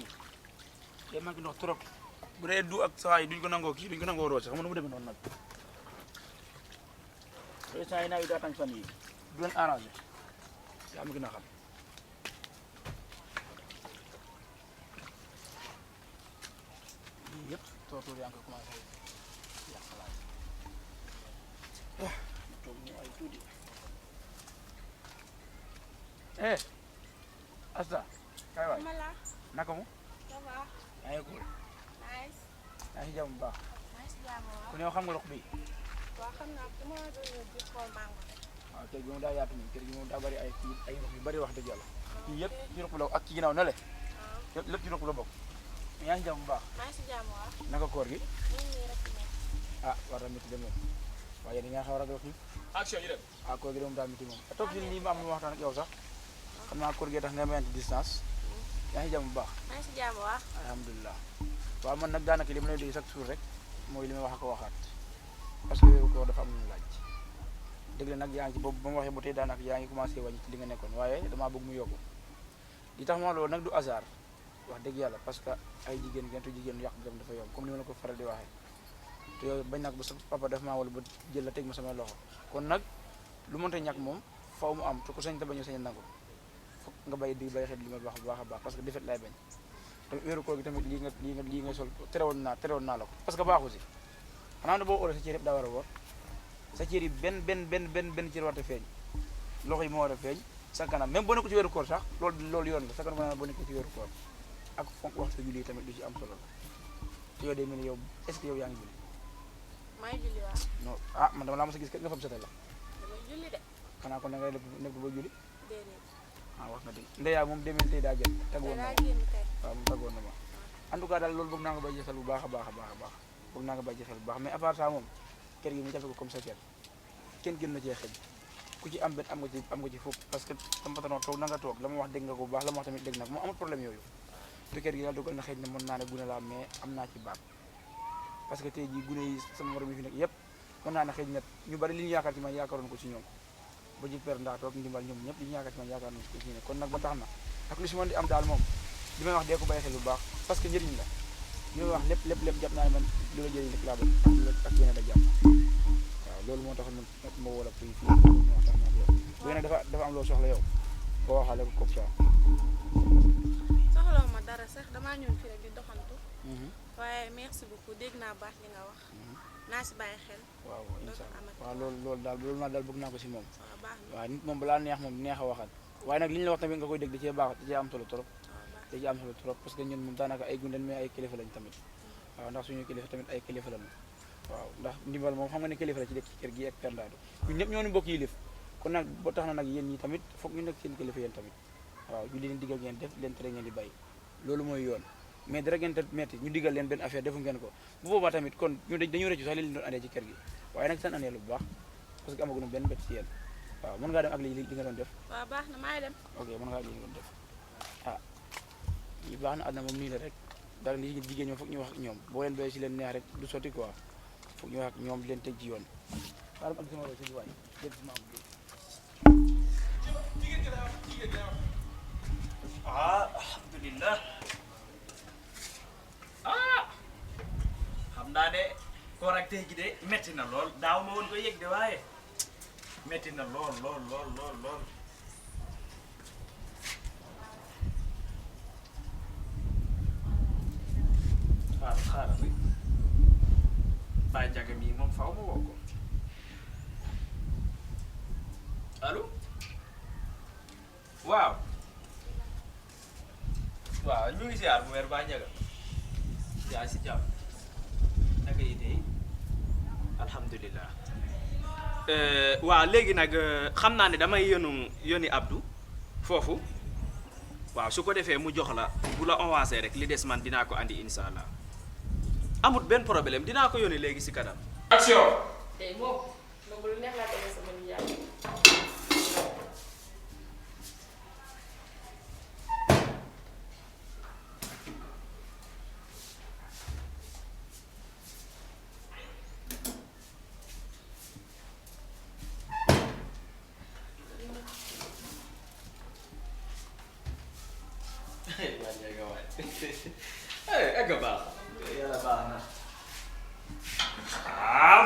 tamit day manqué ndox trop bu dee du ak saa yi duñ ko nangoo kii duñ ko nangoo roose xam nga nu mu demee noonu nag te saa yi naa yu daa tànk fan yi du leen arrangé yaa ma gën a xam yii yëpp tool yaa ngi koy commencé yàq laaj toog ñu ay tuuti Asta kay waay naka mu yaa ngi cool yaa ngi jàmm bu baax ku ne xam nga lox bi waaw xam naa dama doon di xool mango waaw kër gi moom daa yaatu moom kër gi moom daa bari ay ndox yu bari wax dëgg yàlla kii yëpp ci roq la ak ci ginnaaw na le lépp ci roq la bokk yaa ngi jàmm bu baax maa ngi si jàmm waaw naka koor gi nii rek ah war na métti de moom waaye dañaa xaw a ragal xiif action yi dem ah koor gi de moom daa métti moom a toog ci lii ma am lu ma waxtaan ak yow sax xam naa koor gi tax nga mayante distance yaa ngi jàmm bu baax maa ngi si jàmm waaw alhamdulilah waaw man nag daanaka li ma lay dégg chaque jour rek mooy li may wax ak waxaat parce que wéeru koor dafa am lu mu laaj dëgg la nag yaa ngi ci boobu ba ma waxee ba tey daanaka yaa ngi commencé wàññi ci li nga nekkoon waaye damaa bëgg mu yokku li tax ma loolu nag du hasard wax dëgg yàlla parce que ay jigéen gentu jigéen yàq gam dafa yomb comme ni ma la ko faral di waxee te yow bañ nag ba sa papa def maa wala ba jël la teg ma samay loxo kon nag lu mënta ñàkk moom faw mu am te ko sañ te bañu sañ nangu foog nga bay di bay xel li ma wax bu baax a baax parce que defet lay bañ tamit wéeru koor gi tamit lii nga sol terewoon naa la ko parce que baaxu si xanaa ne boo óoree sa cër yëpp daa war a woor sa cër yi benn cër war a feeñ loxo yi moo war a feeñ sa kanam même boo nekk ci wéeru koor sax loolu yoon la sa kanam boo nekk ci wéeru koor ak fonk wax sa julli tamit du ci am solo la te yow day mel ni yow est ce que yow yaa ngi julli maa ngi julli waaw non ah man dama laa mos a gis kat nga fam setal la damay julli de xanaa kon da ngay nekk ba julli déedéet ah wax nga dëgg ndeyaa moom demel tey daa gën tag woon na dangaa ma génn kay waaw moom tag woon na ma en tout cas daal loolu bëgg naa nga bay jëfal bu baax a baax bëgg naa nga bay jëfal bu baax mais à part ça moom kër gi mu jafe ko comme ça kër kenn gën na cee xëj ku ci am benn am nga ci fukk parce que sama patron toog na nga toog la ma wax dégg nga ko bu baax la ma wax tamit dégg na ko moom amul problème yooyu te kër gi daal dogal na xëy na mën naa ne gune laa mais am naa ci baat parce que tey jii gune yi sama morom yi fi nekk yëpp mën naa ne xëy na ñu bari li ñu yaakaar ci man yaakaaroon ko ci ñoom ba ci per ndaa toog ndimbal ñoom ñëpp li ñu yaakaar ci man yaakaar nañ ko ci ne kon nag ba tax na ak lu si mën di am daal moom li may wax dee ko bàyyi xel bu baax parce que njëriñ la li may wax lépp jàpp naa ne man lu la jëriñ rek laa bëgg ak yeneen a jàpp waaw loolu moo taxoon man ma woo la fii ñu waxtaan ak yow bu nag dafa am loo soxla yow boo waxaale ko comme ça soxlaw ma dara sax damaa ñëw fii rek di doxantu waaye merci beaucoup dégg naa baax li nga wax naa si bàyyi xel waaw incha allah waaw loolu naa daal bëgg naa ko si moom waaw baax na waaw nit moom balaa neex moom neex a waxal waaye nag li ñu la wax tamit nga koy dégg da cee baax da cee am solo trop da cee am solo trop parce que ñun moom daanaka ay gundeen mais ay kilifa lañ tamit waaw ndax suñu kilifa tamit ay kilifa lañu waaw ndax ndimbal moom xam nga ne kilifa la ci dëkk ci kër gi ak perdaadu ñun ñëpp ñoo ñu bokk yilif kon nag ba tax na nag yéen ñi tamit foog ñu nekk seen kilifa yéen tamit waaw ñu leen digal ngeen def leen tere ngeen di bàyyi loolu mooy yoon mais dara ngeen te metti ñu digal leen benn affaire defu ngeen ko bu boobaa tamit kon ñu dañu rëccu sax li leen doon andee ci kër gi waaye nag seen andee lu bu baax parce que amaguñu benn bett ci yéen waaw mën ngaa dem ak li nga doon def waaw baax na maay dem ok mën ngaa ak li nga doon def ah yi baax na àdduna moom nii la rek dara li jigéen ñoom foog ñu wax ak ñoom boo leen béy si leen neex rek du sotti quoi foog ñu wax ak ñoom di leen teg ci yoon xaaral ak sama si waay jël si maam ah alhamdulillah ah xam naa ne koor ak tey gi de metti na lool daaw ma woon ko yëg de waaye metti na lool xaaral rek bàyyi njaga mii moom faaw ma woo ko allo waaw ñu ngi siyaar bu weer baa njaga yaa si jàmm naka yi tey alhamdulilah waaw léegi nag xam naa ne damay yónni Abdou foofu waaw su ko defee mu jox la bu la avancé rek li des man dinaa ko andi insha allah amut benn problème dinaa ko yónni léegi si kanam action tey moom lu neex laa demee sama nijaay yaa nga waay ak a baax yàlla baax na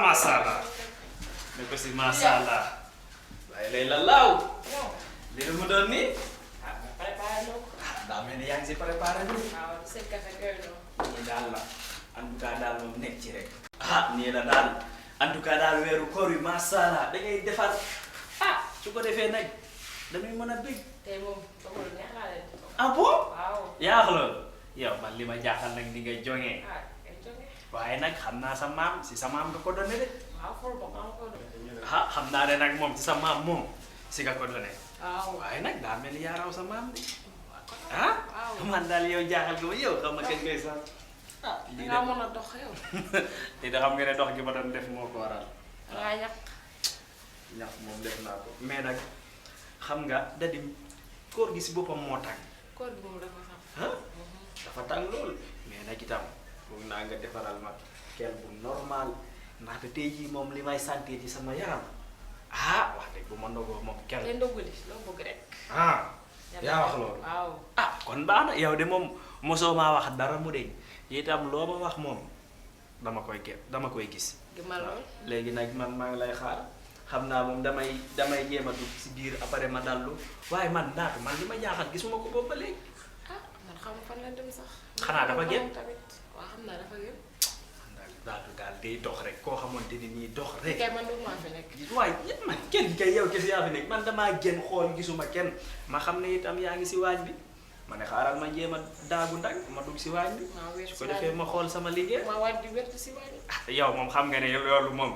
masha Allah ne ko si masha Allah waaye lay la laaw li mu doon nii daa mel ni yaa ngi si préparé bi nii daal la en tout cas daal moom nekk ci rek nii la daal en tout cas daal weeru koor yi masha Allah da ngay defar su ko defee nag dañuy mën a bég tey moom doxul neex naa leen. bon waaw. yaa wax loolu yow man li ma jaaxal nag di nga joŋee kay jóge. waaye nag xam naa sa maam si sa maam nga ko donné de waaw fóol ba maa ko doon. xam naa ne nag moom si sa maam moom si nga ko donné waaw. waaye nag daa mel ni yaa raw sa maam de waaw. man daal yow jaaxal nga ma yow xam nga kañ koy sax lii nga mën a dox yow. lii da xam nga ne dox gi ma doon def moo ko waral dangaa ñàkk. ñax moom def naa ko mais nag xam nga da di koor gi si boppam moo tàng koor gi moom dafa sax. dafa tàng lool mais nag itam foog naa nga defaral ma kenn bu normal ndaxte tey jii moom li may santé ci sama yaram wax dëgg bu ma ndogoo moom kenn leen ndogali loo bëgg rek. yaa wax loolu waaw. kon baax na yow de moom mosoo maa wax dara mu deñ itam loo ma wax moom dama koy gis gëmal lool. léegi nag man maa ngi lay xaar xam naa moom damay jéem a dugg si biir après ma dallu waaye man naatu man li ma jaaxal gisuma ko boobu ba léegi man xam fan la dem sax. xanaa dafa génn tamit. waaw xam naa dafa génn. naatu daal day dox rek koo xamante ni nii dox rek kay man du maa fi nekk. waaye man kenn kay yow kese yaa fi nekk man damaa génn xool gisuma kenn ma xam ne itam yaa ngi si waañ bi ma ne xaaral ma jéem a daagu ndànk ma dugg si waañ bi maa wér su si ko defee ma xool sama liggéey maa waat di wér si waat. yow moom xam nga ne loolu moom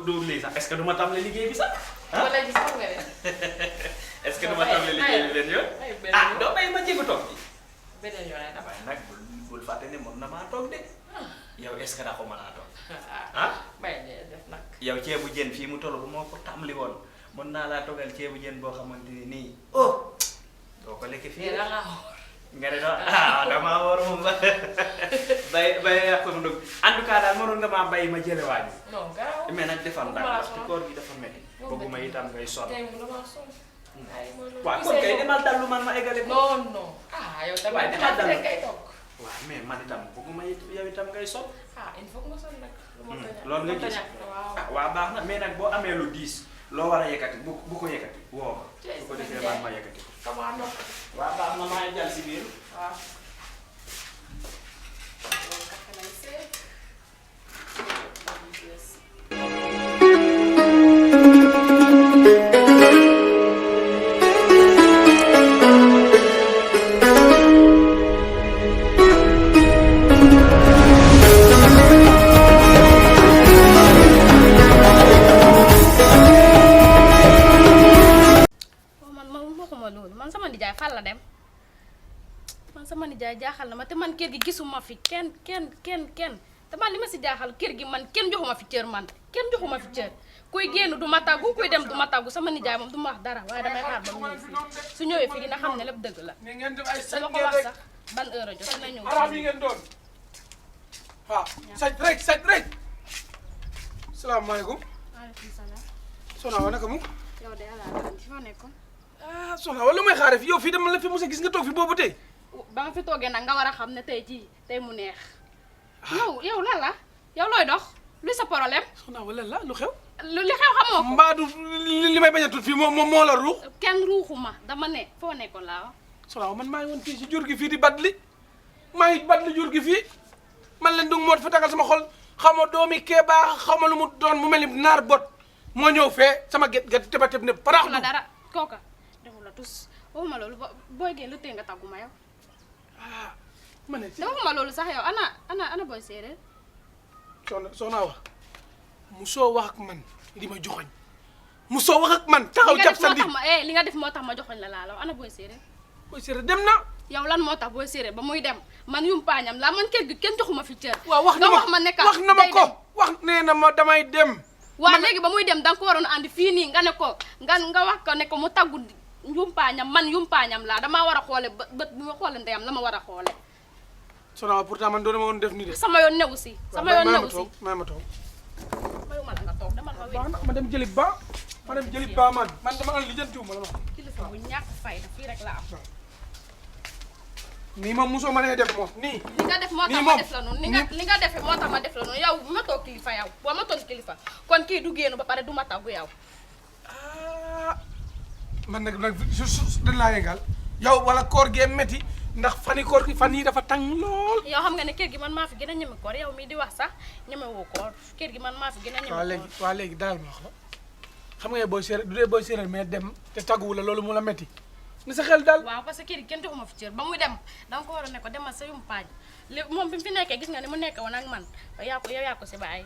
du lii sax est-ce que du ma tàmbali liggéey bi sax wala gis xam nga ne. est-ce que du ma tàmbali liggéey bi benn yoon doo bay ma jégu toog bi beneen yoon ay waaye nag bul fàtte ne mën na maa toog de yow est-ce que daa ko mën a toog bàyyi de def nag. yow ceebu jën fii mu toll bu moo ko tàmbali woon mën naa laa toggal ceebu jën boo xamante ni nii doo ko lekk fii da ngaa nga ne doon damaa war moom bay yàq ko dugg en tout cas daal mënoon nga maa bàyyi ma jële waaju non gaaw. mais nag defal ndax ci koor gi dafa metti bëgguma itam ngay sonn tey mu damaa sonn. ay mooy loolu. waaw kon kay demal dallu man ma eggale ko non non. yow tamit waaye demal dinaa dallu fi kay toog. waaw mais man itam bëgguma yow itam ngay sonn il faut que ma sonn nag. loolu nga gis waaw. waaw baax na mais nag boo amee lu diis loo war a yëkkati bu ko yëkkati woo ma Tey bu ko defee man ma yëkkati ko comment ndox. waaw baax na maa ngi jàll si biir waaw. loolu kaka lay seet. man sama nijaay fan la dem man sama nijaay jaaxal na ma te man kër gi gisuma fi kenn te man li ma si jaaxal kër gi man kenn joxuma fi cër kuy génn du ma tàggu kuy dem du ma tàggu sama nijaay moom du ma wax dara waaye damay xaar ba mu ñëw fii su ñëwee fii dina xam ne lépp dëgg la dama ko wax sax ban heure a jot dina ñëw arab yi ngeen doon saj rek salaamaaleykum waaleykum salaam soxna wa naka mu yow de ala fi ma nekkoon soxna wala may xaare fi yow fii dama la fi mos a gis nga toog fi boobu tey ba nga fi toogee nag nga war a xam ne tey mu neex yow lan la yow looy dox luy sa problème soxna wala la lu xew li xew xamoo ko mbaa du li may bañ a tut fii moo la ruux kenn ruuxuma dama ne foo nekkoon laa wax soxna man maa ngi woon fii si jur gi fii di badli maa ngi badli jur gi fii man leen dung moo fa tagal sama xol xaw ma doomi keebaa xaw ma lu mu doon mu mel ni naar bot moo ñëw fee sama get teba teb ne parax la dara kooka defu la tus waxuma loolu booy génn lu tee nga tàggu ma yow ma ne waxuma loolu sax yow ana booy séeréer soxna wa musoo wax ak man di ma joxoñ musoo wax ak man taxaw jàpp sa ndi li nga def moo tax ma joxoñ la laalaw ana booy séeréer booy séeréer dem na yow lan moo tax booy séeréer ba muy dem man yumpaañam la man kër gi kenn joxuma fi cër waaw wax na ma nekka wax na ma ko wax nee na ma damay dem waaw léegi ba muy dem danga ko waroon a andi fii nii nga ne ko nga wax ko ne ko mu taggu yumpaañam man yumpaañam laa damaa war a xoole bët bi ma xoole ndeyam la ma war a xoole soxna wa pourtant man doona ma woon def nii de sama yoon newu si sama yoon newu si maa ma toog mayuma la nga toog demal ma wéy ma dem jëli ba man dama an lijjantiwu ma la ma kilifa bu ñàkk fayda fii rek la am nii moom mosoo ma nee def moom nii. li nga def moo tax ma def la noonu li nga defee moo tax ma def la noonu yow ma toog kilifa yow boo ma toog kilifa kon kii du génn ba pare du ma tàggu yow. man nag dañ laa yëngal yow wala koor gee métti ndax fani koor gi fan yii dafa tàng lool. yow xam nga ne kër gi man maa fi gën a ñeme koor yow mii di wax sax ñeme woo koor kër gi man maa fi gën a ñeme koor. waa léegi dalal ma wax la xam nga booy séeréer du dee booy séeréer mais dem te tàgguwu la loolu mu la métti ni sa xel daal. waaw parce que kër gi kenn joxuma fi cër ba muy dem danga ko war a ne ko demal sa yum paañ léegi moom bi mu fi nekkee gis nga ni mu nekkee woon ak man yow yaa ko si bàyyi.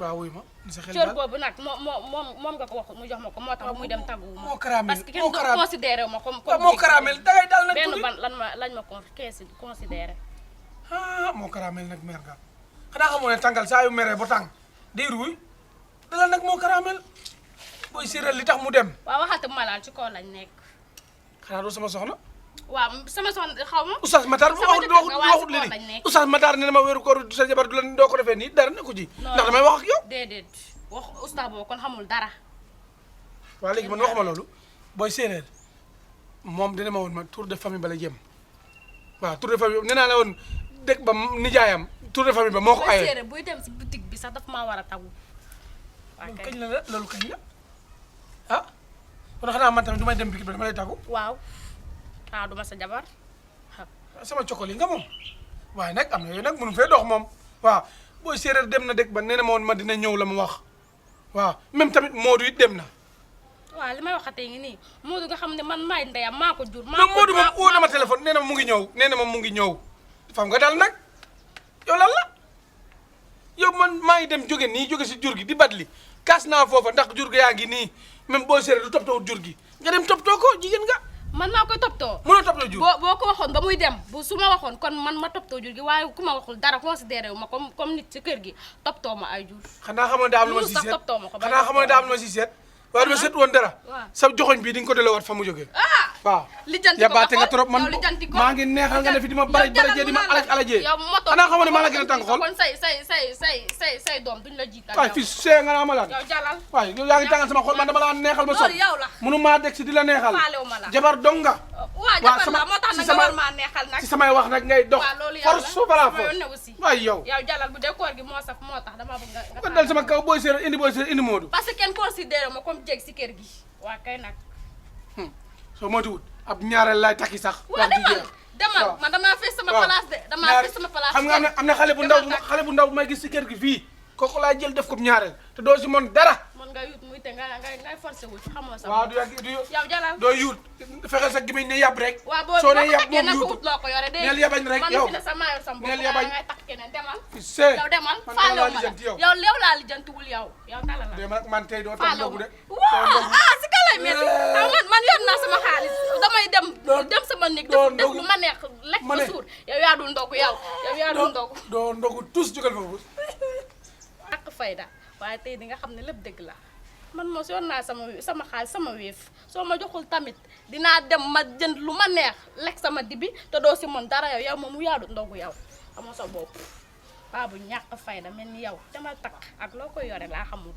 waaw wuy ma ni sa xel cër daal boobu nag moom nga ko wax mu jox ma ko moo tax muy dem tàgguwu ma moo caramel parce que kenn du considéré wu ma comme moo caramel dangay daal nag benn ban lañ ma considéré. moo caramel nag mer nga xanaa xamoo ne tàngal saa yu meree ba tàng day ruuy dala nag moo caramel booy séeréer li tax mu dem. waaw waxate bu ma laal ci kaw lañ nekk. xanaa doo sama soxna. waaw sama soxna xaw ma. Oustaz Matar waxut li nii Oustaz Matar nee na ma weeru koor du sa jabar du la doo ko defee nii dara ne ko ji. ndax damay wax ak yow. déedéet wax Oustaz boobu kon xamul dara. waaw léegi man waxuma loolu booy séeréer moom dina ma woon ma tour de famille ba la jëm waaw tour de famille nee naa la woon dëkk ba nijaayam tour de famille ba moo ko ayee. booy séeréer buy dem si boutique bi sax daf maa war a tagu. loolu kañ la loolu kañ la ah kon xanaa man tamit du may dem boutique ba dama lay tagu. waaw duma sa jabar. sama cokoli nga moom waaye nag am na yooyu nag mënu fee dox moom waaw booy séeréer dem na dëkk ba nee na ma woon ma dina ñëw la mu wax waaw même tamit Modou it dem na. waaw li may waxatee ngi nii Modou nga xam ne man maay ndeyam maa ko jur. maa ko Modou moom woo na ma téléphone nee na mu ngi ñëw nee na ma mu ngi ñëw fam nga daal nag yow lan la yow man maa ngi dem jóge nii jóge si jur gi di batli kaas naa foofa ndax jur gi yaa ngi nii même booy séeréer du toppatoo jur gi nga dem toppatoo ko jigéen nga. man maa koy toppatoo. mënoo toppatoo jur boo ko waxoon ba muy dem su ma waxoon kon man ma toppatoo jur gi waaye ku ma waxul dara considéré wu ma comme nit ci kër gi toppatoo ma ay jur. xanaa xamoon daa am lu ma si seet toppatoo ma ko xanaa xamoon daa am lu ma si seet waaye du ma seet woon dara sa joxoñ bii di nga ko delloowaat fa mu jógee waaw lijjanti ko yabaate nga trop man lijjanti ko maa ngi neexal nga ne fi di ma barajee di ma alajee xanaa xamoon ne maa la gën a tàng xol kon say doom duñ la jiital waaye fii see nga naa ma laan yow jalal waaye yow yaa ngi tàngal sama xol man dama la neexal ba sonn yow la mënu maa deg si di la neexal faalewu ma la jabar dong nga waaw jabar la moo tax na nga war maa neexal nag si samay wax nag ngay dox force su balaa force aussi waaye yow jalal bu dee koor gi moo saf moo tax dama bëgg nga dal sama kaw booy séeréer indi Modou parce que kenn considéré ma comme jéeg si kër gi waa kay nag soo moytuwut ab ñaareel laay takki sax waaw demal man damaa fees sama place de damaa fees sama place xam nga am na xale bu ndaw bu may gis si kër gi fii kooku laa jël def ko ñaareel te doo si mën dara mën nga yut muy te ngay forcé wu xamoo sa waaw du yàgg du yow jalal doo yuut fexeel sa gimiñ ne yàbb rek waaw boo soo ne yàbb moom nag yuutu ut loo ko yore de neel yabañ rek yow man fi ne sa maayo sam neel yabañ ngay takk keneen demal see yow demal man faalewu laa ma lijjanti yow yow laa lijjantiwul yow tala la dama nag man tey doo tam ndogu de waaw si ka lay metti man yor naa sama xaalis damay dem sama néeg def lu ma neex lekk ba suur yow yaa dul ndogu yow yaa dul ndogu doo ndogu tous jógal foofu ak fayda waaye tey di nga xam ne lépp dëgg la man mos yor naa sama xaalis sama wéef soo ma joxul tamit dinaa dem ma jënd lu ma neex lekk sama dibi te doo si mën dara yow moom mu yaadu ndogu yow amoo sa bopp baa bu ñàkk fayda mel ni yow dama takk ak loo koy yore laa xamul